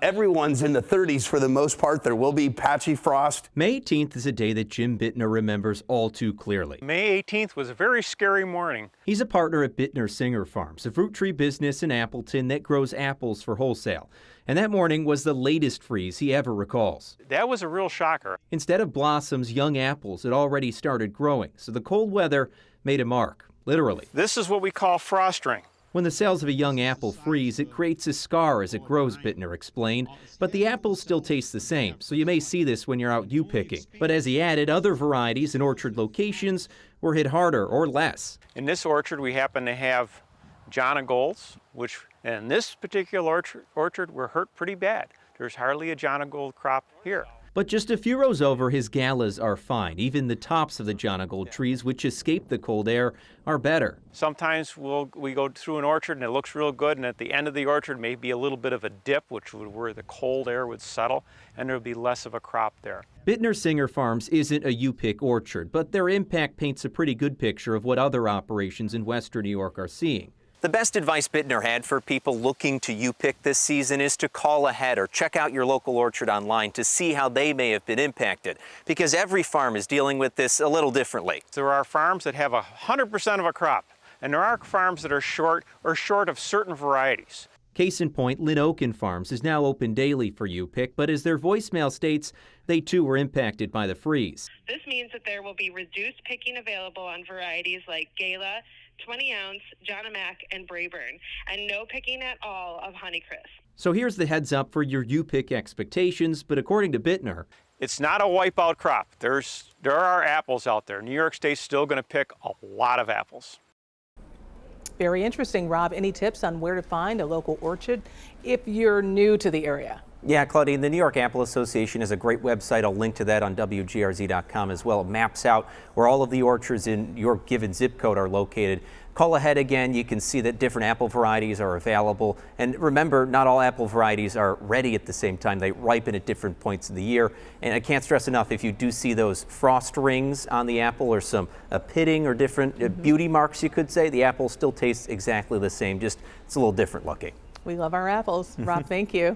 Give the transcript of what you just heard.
Everyone's in the 30s for the most part. There will be patchy frost. May 18th is a day that Jim Bittner remembers all too clearly. May 18th was a very scary morning. He's a partner at Bittner Singer Farms, a fruit tree business in Appleton that grows apples for wholesale. And that morning was the latest freeze he ever recalls. That was a real shocker. Instead of blossoms, young apples had already started growing, so the cold weather made a mark, literally. This is what we call frost ring. When the cells of a young apple freeze, it creates a scar as it grows, Bittner explained. But the apples still taste the same, so you may see this when you're out U-picking. But as he added, other varieties in orchard locations were hit harder or less. In this orchard, we happen to have John Golds, which in this particular orchard were hurt pretty bad. There's hardly a John Gold crop here. But just a few rows over, his galas are fine. Even the tops of the Jonagold trees, which escape the cold air, are better. Sometimes we go through an orchard and it looks real good, and at the end of the orchard may be a little bit of a dip, where the cold air would settle, and there would be less of a crop there. Bittner Singer Farms isn't a U-pick orchard, but their impact paints a pretty good picture of what other operations in western New York are seeing. The best advice Bittner had for people looking to U-pick this season is to call ahead or check out your local orchard online to see how they may have been impacted, because every farm is dealing with this a little differently. There are farms that have 100% of a crop, and there are farms that are short of certain varieties. Case in point, Lynn Oaken Farms is now open daily for U-pick, but as their voicemail states, they too were impacted by the freeze. This means that there will be reduced picking available on varieties like Gala, 20-ounce, John O'Mac, and Brayburn, and no picking at all of Honeycrisp. So here's the heads up for your U-pick expectations, but according to Bittner, it's not a wipeout crop. There are apples out there. New York State's still going to pick a lot of apples. Very interesting, Rob. Any tips on where to find a local orchard if you're new to the area? Yeah, Claudine, the New York Apple Association is a great website. I'll link to that on WGRZ.com as well. It maps out where all of the orchards in your given zip code are located. Call ahead again. You can see that different apple varieties are available. And remember, not all apple varieties are ready at the same time. They ripen at different points of the year. And I can't stress enough, if you do see those frost rings on the apple or some pitting or different beauty marks, you could say, the apple still tastes exactly the same, just it's a little different looking. We love our apples. Rob, thank you.